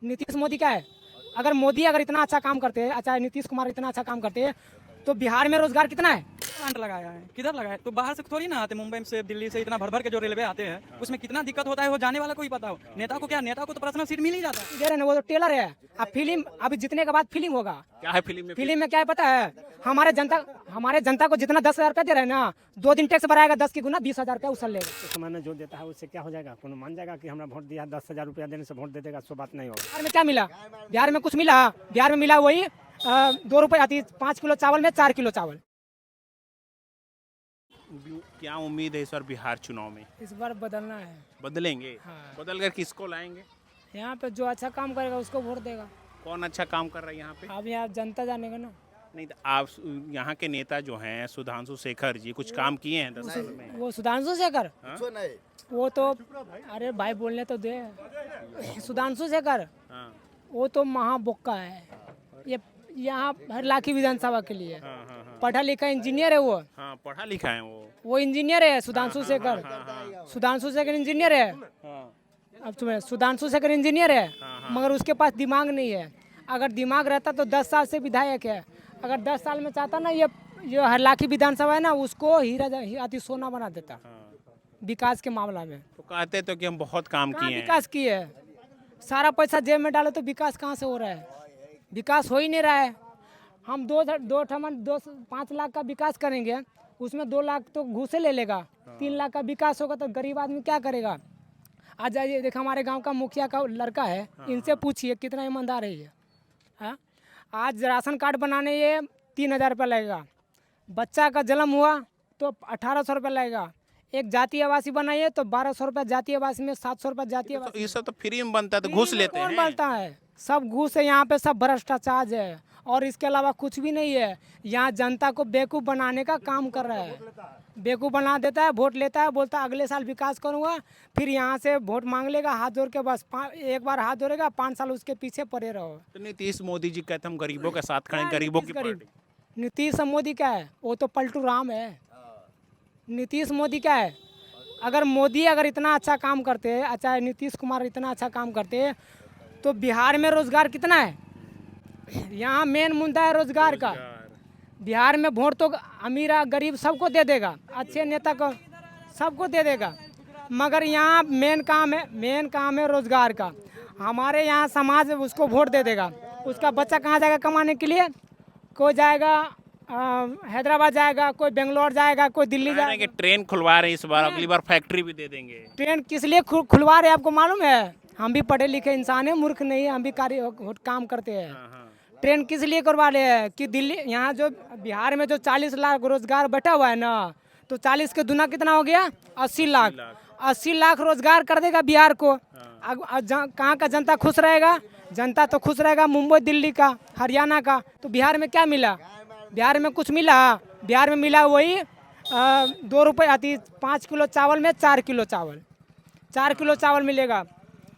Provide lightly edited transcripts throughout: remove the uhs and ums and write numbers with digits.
नीतीश मोदी का है। अगर मोदी अगर इतना अच्छा काम करते, अच्छा नीतीश कुमार इतना अच्छा काम करते तो बिहार में रोजगार कितना है? प्लांट लगाया है, किधर लगाया है? तो बाहर से थोड़ी ना आते, मुंबई से दिल्ली से इतना भर भर के जो रेलवे आते हैं उसमें कितना दिक्कत होता है वो जाने वाला को ही पता हो। नेता को क्या, नेता को तो पर्सनल सीट मिल ही जाता है। दे रहे ना, वो तो टेलर है। अब फिल्म अभी जीतने के बाद फिल्म होगा। क्या है फिल्म में? फिल्म में क्या है पता है? हमारे जनता को जितना 10,000 रुपया दे रहे हैं ना, 2 दिन टैक्स भराएगा 10 की गुना 20,000 रुपया उछल लेगा। तो समय में जो देता है उससे क्या हो जाएगा? कौन मान जाएगा कि हमरा वोट दिया 10,000 रुपया देने से वोट दे देगा? सो बात नहीं होगा। बिहार में क्या मिला? बिहार में कुछ मिला? बिहार में मिला वही 2 रुपये आती 5 किलो चावल में 4 किलो चावल। क्या उम्मीद है इस बार बिहार चुनाव में? इस बार बदलना है। बदलेंगे? हाँ। बदल कर किसको लाएंगे? यहाँ पे जो अच्छा काम करेगा उसको वोट देगा। कौन अच्छा काम कर रहा है यहाँ पे? अब यहाँ जनता जानेगा ना। नहीं तो आप यहाँ के नेता जो हैं सुधांशु शेखर जी कुछ काम किए हैं 10 साल में? वो सुधांशु शेखर, वो तो अरे भाई बोलने तो दे। सुधांशु शेखर हाँ वो तो महाबोक्का है। ये यहाँ हर लाखी विधानसभा के लिए हाँ हाँ हाँ पढ़ा लिखा इंजीनियर है वो। हाँ पढ़ा लिखा है वो। इंजीनियर है सुधांशु शेखर। सुधांशु शेखर इंजीनियर है। हाँ अब तुम्हें सुधांशु शेखर इंजीनियर है, मगर उसके पास दिमाग नहीं है। अगर दिमाग रहता तो 10 साल से विधायक है। अगर 10 साल में चाहता ना, ये हर लाखी विधानसभा है ना, उसको हीरा अति सोना बना देता विकास के मामला में। तो कहते तो कि हम बहुत काम कहाँ किए हैं। विकास किए है? सारा पैसा जेब में डालो तो विकास कहाँ से हो रहा है? विकास हो ही नहीं रहा है। हम 5 लाख का विकास करेंगे, उसमें 2 लाख तो घूसे ले लेगा। 3 लाख का विकास होगा तो गरीब आदमी क्या करेगा? आज जाइए देख, हमारे गांव का मुखिया का लड़का है, इनसे पूछिए कितना ईमानदार है ये। हाँ, आज राशन कार्ड बनाने ये 3,000 रुपया लगेगा। बच्चा का जन्म हुआ तो 1,800 रुपया लगेगा। एक जातीय आवासी बनाइए तो 1,200 रुपया जातीय आवासी में, 700 रुपया जातीय तो आवासी। ये सब तो फ्री में बनता है तो घूस लेते कौन हैं। बोलता है? सब घूस है यहाँ पे, सब भ्रष्टाचार है और इसके अलावा कुछ भी नहीं है। यहाँ जनता को बेवकूफ़ बनाने का काम कर रहा है। बेवकूफ़ बना देता है, वोट लेता है, बोलता है अगले साल विकास करूँगा, फिर यहाँ से वोट मांग लेगा हाथ जोड़ के, बस एक बार हाथ जोड़ेगा, 5 साल उसके पीछे पड़े रहो। तो नीतीश मोदी जी कहते हम गरीबों के साथ खड़े हैं, गरीबों की पार्टी। नीतीश मोदी क्या है? वो तो पलटू राम है। नीतीश मोदी क्या है? अगर मोदी अगर इतना अच्छा काम करते, अच्छा नीतीश कुमार इतना अच्छा काम करते तो बिहार में रोजगार कितना है? यहाँ मेन मुद्दा है रोजगार का। बिहार में वोट तो अमीर गरीब सबको दे देगा, अच्छे नेता को सबको दे देगा, मगर यहाँ मेन काम है रोजगार का। हमारे यहाँ समाज उसको वोट दे देगा, उसका बच्चा कहाँ जाएगा कमाने के लिए? कोई जाएगा हैदराबाद जाएगा, कोई बेंगलोर जाएगा, कोई दिल्ली जाएगा। ट्रेन खुलवा रहे हैं इस बार, अगली बार फैक्ट्री भी दे देंगे। ट्रेन किस लिए खुलवा रहे हैं आपको मालूम है? हम भी पढ़े लिखे इंसान है, मूर्ख नहीं है, हम भी काम करते हैं। ट्रेन किस लिए करवा रहे हैं कि दिल्ली, यहाँ जो बिहार में जो 40 लाख रोजगार बैठा हुआ है ना, तो 40 के दुना कितना हो गया? 80 लाख। 80 लाख रोजगार कर देगा बिहार को। कहाँ का जनता खुश रहेगा? जनता तो खुश रहेगा मुंबई दिल्ली का, हरियाणा का। तो बिहार में क्या मिला? बिहार में कुछ मिला? बिहार में मिला वही 2 रुपये आती 5 किलो चावल में 4 किलो चावल। 4 किलो चावल मिलेगा।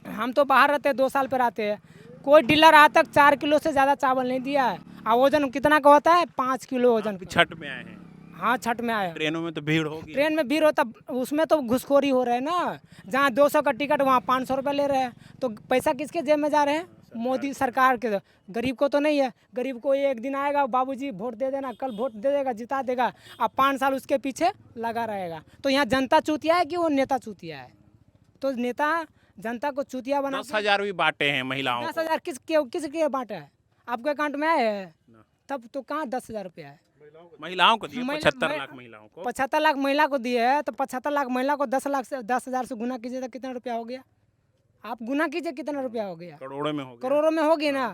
हम तो बाहर रहते हैं, 2 साल पर आते हैं, कोई डीलर आज तक 4 किलो से ज़्यादा चावल नहीं दिया है। और वजन कितना का होता है? 5 किलो वजन। छठ में आए हैं। हाँ, छठ में आए। ट्रेनों में तो भीड़ होगी। ट्रेन में भीड़ होता, उसमें तो घुसखोरी हो रहा है ना। जहाँ 200 का टिकट वहाँ 500 रुपये ले रहे हैं। तो पैसा किसके जेब में जा रहे हैं? मोदी सरकार के। गरीब को तो नहीं है। गरीब को एक दिन आएगा, बाबूजी वोट दे देना, कल वोट दे देगा, जिता देगा, अब 5 साल उसके पीछे लगा रहेगा। तो यहाँ जनता चूतिया है कि वो नेता चूतिया है? तो नेता जनता को चूतिया बना। 10,000 भी बांटे हैं महिलाओं को। 10,000 किसके बांटा है? आपके अकाउंट में आए हैं? तब तो कहाँ 10,000 रुपया है? महिलाओं को दिए 75 लाख महिलाओं को। 75 लाख महिला को दिए है, तो 75 लाख महिला को 10,000 से गुना कीजिए तो कितना रुपया हो गया? आप गुना कीजिए कितना रुपया हो गया? करोड़ों में हो गया। करोड़ों में होगी ना।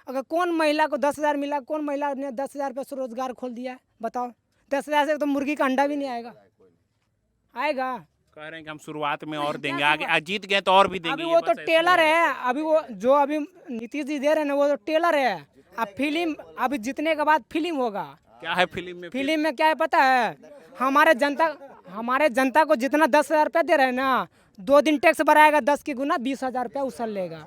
अगर कौन महिला को 10,000 मिला, कौन महिला ने 10,000 रुपये से रोजगार खोल दिया है? बताओ। 10,000 से तो मुर्गी का अंडा भी नहीं आएगा। आएगा? कह रहे हैं कि हम शुरुआत में और देंगे, आगे जीत गए तो और भी देंगे। अभी वो तो टेलर है। अभी वो जो अभी नीतीश जी दे रहे हैं ना, वो तो टेलर है। अब फिल्म अभी जीतने के बाद फिल्म होगा। क्या है फिल्म में? फिल्म में क्या है पता है? हमारे जनता को जितना 10,000 रुपया दे रहे हैं ना, 2 दिन टैक्स भराएगा 10 की गुना 20,000 रुपया उछल लेगा।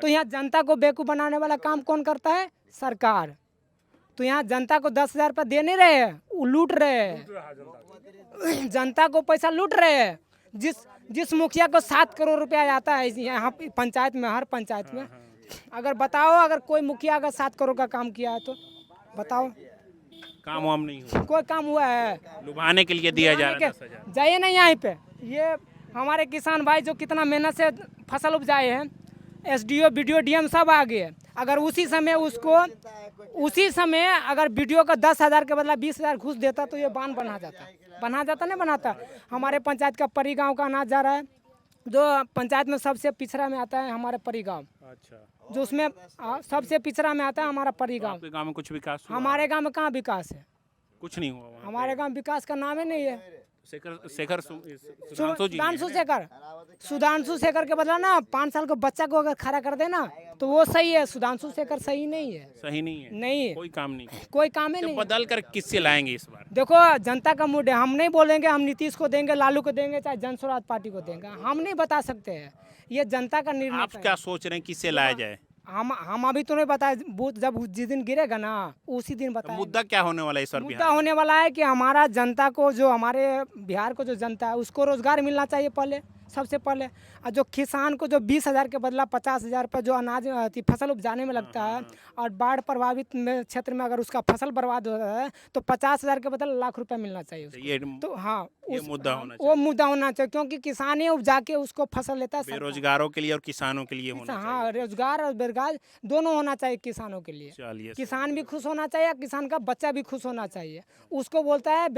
तो यहाँ जनता को बेवकूफ़ बनाने वाला काम कौन करता है? सरकार। तो यहाँ जनता को 10,000 रुपया दे नहीं रहे हैं, वो लूट रहे हैं। जनता को पैसा लूट रहे हैं। जिस मुखिया को 7 करोड़ रुपया आता है यहाँ पंचायत में, हर पंचायत में अगर बताओ, अगर कोई मुखिया अगर 7 करोड़ का काम किया है तो बताओ, काम वाम नहीं हुआ, कोई काम हुआ है? लुभाने के लिए दिया जा रहा है 10,000। जाइए ना यहाँ पे, ये हमारे किसान भाई जो कितना मेहनत से फसल उपजाए हैं, एसडीओ बीडीओ डीएम सब आ गए। अगर उसी समय अगर बीडीओ का 10,000 के बदला 20,000 घूस देता तो ये बांध बना जाता नहीं बनाता। हमारे पंचायत का परी गाँव का अनाज जा रहा है, जो पंचायत में सबसे पिछड़ा में आता है हमारे परी गाँव, अच्छा, जो उसमें सबसे पिछड़ा में आता है हमारा परी गाँव। आपके गांव में कुछ विकास हुआ? हमारे गांव में कहाँ विकास है? कुछ नहीं हुआ वहाँ हमारे गांव विकास का नाम ही नहीं है। शेखर सुधांशु शेखर के बदला ना 5 साल के बच्चा को अगर खड़ा कर देना तो वो सही है। सुधांशु शेखर सही नहीं है, सही नहीं है, नहीं है, कोई काम नहीं किया। कोई काम ही तो नहीं। बदल कर किससे लाएंगे इस बार? देखो जनता का मूड है, हम नहीं बोलेंगे हम नीतीश को देंगे, लालू को देंगे, चाहे जन स्वराज पार्टी को देंगे, हम नहीं बता सकते हैं, ये जनता का निर्णय आप है। क्या सोच रहे हैं किससे लाया जाए? हम अभी तो नहीं बताए, बूथ जब जिस दिन गिरेगा ना उसी दिन तो बताएंगे। मुद्दा क्या होने वाला है इस बार मुद्दा बिहार? होने वाला है कि हमारा जनता को, जो हमारे बिहार को जो जनता है उसको रोजगार मिलना चाहिए पहले, सबसे पहले। और जो किसान को जो 20,000 के बदला 50,000 पर जो अनाज फसल उपजाने में लगता है, और बाढ़ प्रभावित में क्षेत्र में अगर उसका फसल बर्बाद हो रहा है तो 50,000 के बदला लाख रुपए मिलना चाहिए उसको। ये तो हाँ, ये मुद्दा होना वो मुद्दा होना चाहिए, क्योंकि किसान ही उपजा के उसको फसल लेता है। बेरोजगारों के लिए और किसानों के लिए होना हाँ, रोजगार और बेरोजगार दोनों होना चाहिए किसानों के लिए। चाहिए। किसान भी खुश होना चाहिए, किसान का बच्चा भी खुश होना चाहिए। उसको बोलता है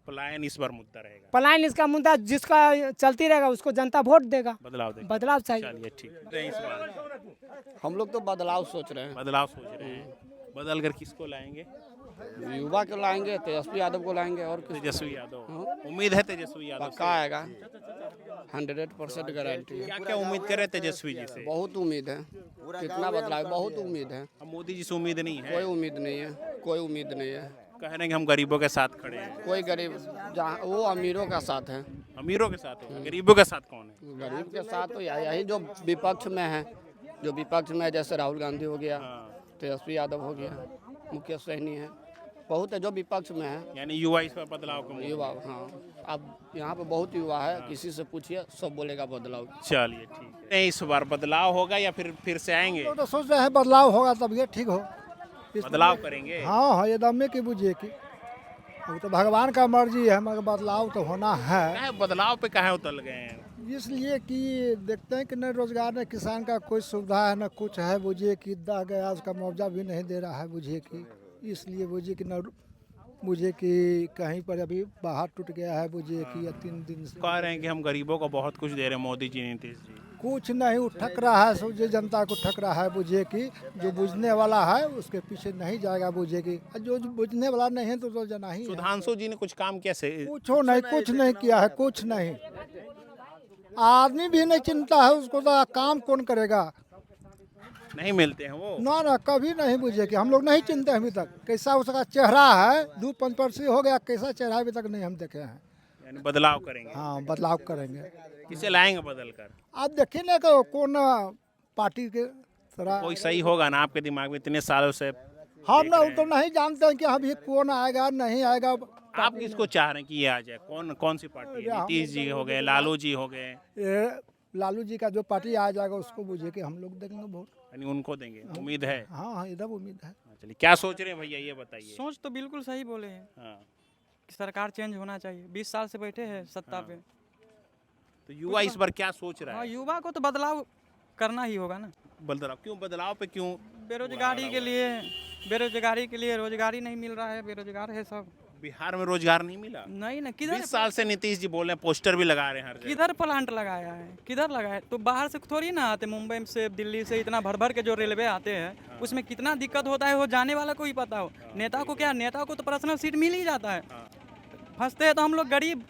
पलायन इस बार मुद्दा रहेगा, पलायन इसका मुद्दा, जिसका चलती रहेगा उसको जनता वोट देगा। बदलाव चाहिए। चलिए ठीक है। इस बार हम लोग तो बदलाव सोच रहे हैं। बदलाव सोच रहे हैं, बदल कर किसको लाएंगे? युवा को लाएंगे, तेजस्वी यादव को लाएंगे, और किस तेजस्वी यादव। उम्मीद है तेजस्वी यादव से? पक्का आएगा, 100% गारंटी है। क्या क्या उम्मीद कर रहे हैं तेजस्वी जी से? बहुत उम्मीद है, कितना बदलाव, बहुत उम्मीद है। अब मोदी जी से उम्मीद नहीं है? कोई उम्मीद नहीं है, कोई उम्मीद नहीं है। कह रहे हैं कि हम गरीबों के साथ खड़े हैं। कोई गरीब, जहाँ वो अमीरों का साथ है, अमीरों के साथ है, गरीबों के साथ कौन है? गरीब के साथ तो यही जो विपक्ष में है, जैसे राहुल गांधी हो गया, तेजस्वी यादव हो गया, मुकेश सहनी है, बहुत है जो विपक्ष में है। यानी युवा इस पर बदलाव को युवा, हाँ, अब यहाँ पे बहुत युवा है, किसी से पूछिए सब बोलेगा बदलाव। चलिए ठीक है। इस बार बदलाव होगा या फिर से आएंगे? तो सोच रहे हैं बदलाव होगा तब ये ठीक हो। बदलाव करेंगे? हाँ हाँ, ये दमे की बुझिए कि अब तो भगवान का मर्जी है, मगर बदलाव तो होना है। काहे बदलाव पे काहे उतर गए हैं? इसलिए कि देखते हैं कि न रोजगार, न किसान का कोई सुविधा है, न कुछ है। बुझिए कि गैस का मुआवजा भी नहीं दे रहा है, बुझिए कि इसलिए बुझिए कि न मुझे कि कहीं पर अभी बाहर टूट गया है, बुझिए कि 3 दिन से कह रहे हैं कि हम गरीबों को बहुत कुछ दे रहे हैं मोदी जी, नीतीश जी। कुछ नहीं, वो ठक रहा है, सोचिए जनता को ठक रहा है। बुझिए कि जो बुझने वाला है उसके पीछे नहीं जाएगा, बुझिए कि जो बुझने वाला नहीं है तो जना ही है। सुधांशु जी ने कुछ काम किया से? कुछ नहीं किया है, कुछ नहीं। आदमी भी नहीं चिंता है उसको, तो काम कौन करेगा? नहीं मिलते हैं वो? ना कभी नहीं, बुझे कि हम लोग नहीं चिंते अभी तक। कैसा उसका चेहरा है, 2-5 वर्ष हो गया, कैसा चेहरा अभी तक नहीं हम देखे हैं। यानी बदलाव करेंगे? हाँ, बदलाव करेंगे। किसे लाएंगे बदल कर? आप देखिए ना कि कौन पार्टी के तरह कोई सही होगा ना आपके दिमाग में? इतने सालों से हम ना तो नहीं जानते हैं कि अभी कौन आएगा नहीं आएगा। आप किसको चाह रहे हैं कि ये आ जाए? कौन सी पार्टी है? नीतीश जी हो गए, लालू जी हो गए? लालू जी का जो पार्टी आ जाएगा उसको बुझे कि हम लोग देंगे वोट। यानी उनको देंगे, उम्मीद है? हाँ, इधर उम्मीद है। चलिए, क्या सोच रहे हैं भैया ये बताइए? सोच तो बिल्कुल सही बोले हैं हाँ। कि सरकार चेंज होना चाहिए। 20 साल से बैठे हैं सत्ता पे। तो युवा इस बार क्या सोच रहा हाँ, है? युवा को तो बदलाव करना ही होगा ना। बदलाव क्यों? बदलाव पे क्यों? बेरोजगारी के लिए रोजगारी नहीं मिल रहा है, बेरोजगार है सब। बिहार में रोजगार नहीं मिला? नहीं ना, किधर 20 साल से नीतीश जी बोल रहे हैं, पोस्टर भी लगा रहे हैं हर जगह। किधर प्लांट लगाया है, किधर लगाया है? तो बाहर से थोड़ी ना आते, मुंबई से, दिल्ली से इतना भर भर के जो रेलवे आते हैं उसमें कितना दिक्कत होता है वो जाने वाला को ही पता हो। नेता को क्या, नेता को तो पर्सनल सीट मिल ही जाता है। फंसते हैं तो हम लोग गरीब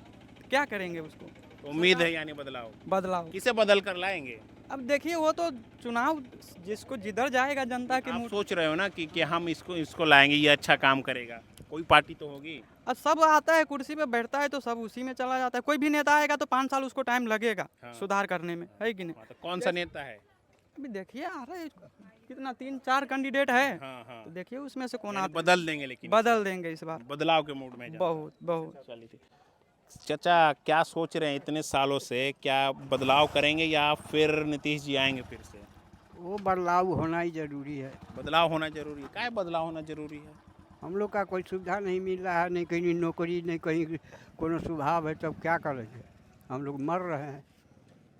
क्या करेंगे उसको? तो उम्मीद है यानी बदलाव। किसे बदल कर लाएंगे? अब देखिए, वो तो चुनाव जिसको जिधर जाएगा जनता के आप मुँह। सोच रहे हो ना कि हम इसको लाएंगे, ये अच्छा काम करेगा, कोई पार्टी तो होगी। अब सब आता है कुर्सी पे बैठता है तो सब उसी में चला जाता है। कोई भी नेता आएगा तो 5 साल उसको टाइम लगेगा सुधार करने में, है कि नहीं? तो कौन सा नेता है? अभी देखिए आ रहे कितना 3-4 कैंडिडेट है। हाँ। तो देखिए उसमें से कौन यानी आता बदल देंगे, लेकिन बदल देंगे इस बार, बदलाव के मूड में जाना। बहुत। चलिए ठीक। चाचा क्या सोच रहे हैं, इतने सालों से क्या बदलाव करेंगे या फिर नीतीश जी आएंगे फिर से? वो बदलाव होना ही जरूरी है। बदलाव होना जरूरी है। क्या बदलाव होना जरूरी है? हम लोग का कोई सुविधा नहीं मिल रहा है, नहीं कहीं नौकरी, नहीं कहीं कोनो स्वभाव है, तब क्या करेंगे? हम लोग मर रहे हैं।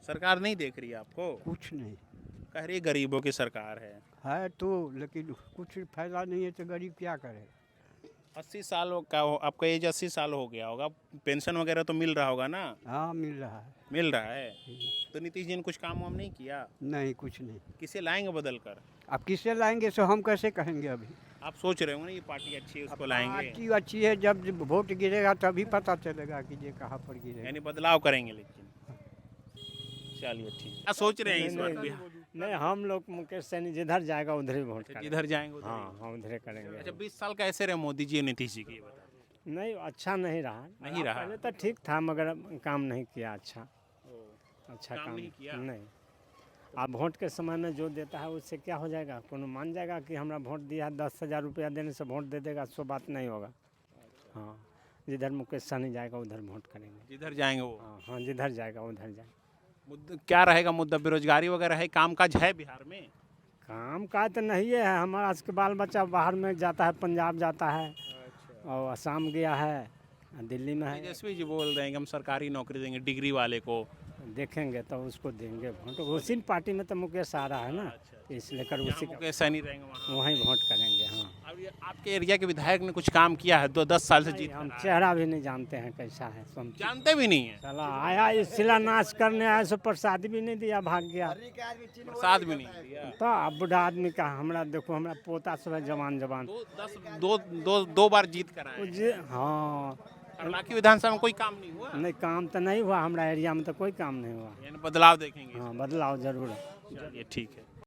सरकार नहीं देख रही है आपको? कुछ नहीं कह रही गरीबों की सरकार है तो, लेकिन कुछ फायदा नहीं है तो गरीब क्या करे? 80 साल का हो, आपका एज 80 साल हो गया होगा, पेंशन वगैरह तो मिल रहा होगा ना? हाँ मिल रहा है। मिल रहा है। तो नीतीश जी ने कुछ काम वाम नहीं किया? नहीं कुछ नहीं। किसे लाएंगे बदल कर? अब किससे लाएंगे सो हम कैसे कहेंगे अभी? आप सोच रहे हो ना ये पार्टी अच्छी है उसको लाएंगे, पार्टी अच्छी है, जब वोट गिरेगा तभी पता चलेगा कि ये कहाँ पर गिरेगा। यानी बदलाव करेंगे। लेकिन चलिए ठीक। क्या सोच रहे हैं इस बार बिहार? नहीं, हम लोग मुकेश सैनी जिधर जाएगा उधर ही वोट करेंगे। जिधर जाएंगे उधर ही? हाँ हाँ, उधर ही करेंगे। अच्छा, 20 साल कैसे रहे मोदी जी और नीतीश जी की, ये बता दीजिए। नहीं, अच्छा नहीं रहा। नहीं रहा। पहले तो ठीक था मगर काम नहीं किया अच्छा। अच्छा काम काम नहीं किया? नहीं। अब वोट के समय में जो देता है उससे क्या हो जाएगा? कोनो मान जाएगा कि हमरा वोट दिया है, 10,000 रुपया देने से वोट दे देगा, सो बात नहीं होगा। हाँ, जिधर मुकेश सहनी जाएगा उधर वोट करेंगे। जिधर जाएंगे वो। हाँ हाँ, जिधर जाएगा उधर जाएगा। मुद्दा क्या रहेगा? मुद्दा बेरोजगारी वगैरह है? कामकाज है बिहार में? काम का तो नहीं है, हमारा के बाल बच्चा बाहर में जाता है, पंजाब जाता है और असम गया है, दिल्ली में है। तेजस्वी जी बोल रहे हैं कि हम सरकारी नौकरी देंगे डिग्री वाले को। देखेंगे तो उसको देंगे वोट। उसी पार्टी में तो मुकेश आ रहा है ना, इसलिए कर उसी का मुकेश सहनी रहेंगे वहाँ। वहीं वोट करेंगे। हाँ, अब ये आपके एरिया के विधायक ने कुछ काम किया है? 10 साल से जीत हम रहा है। चेहरा भी नहीं जानते हैं कैसा है। जानते भी नहीं है? चला आया, इस शिलान्यास करने आया, सो प्रसाद भी नहीं दिया, भाग गया। प्रसाद भी नहीं दिया। तो अब बूढ़ा आदमी का हमरा देखो, हमरा पोता सब है जवान जवान। दो बार जीत कर आए हैं। हाँ, और बाकी विधानसभा में कोई काम नहीं हुआ? नहीं काम तो नहीं हुआ, हमारा एरिया में तो कोई काम नहीं हुआ। यानी बदलाव देखेंगे। हाँ, बदलाव जरूर है। चलिए ठीक है।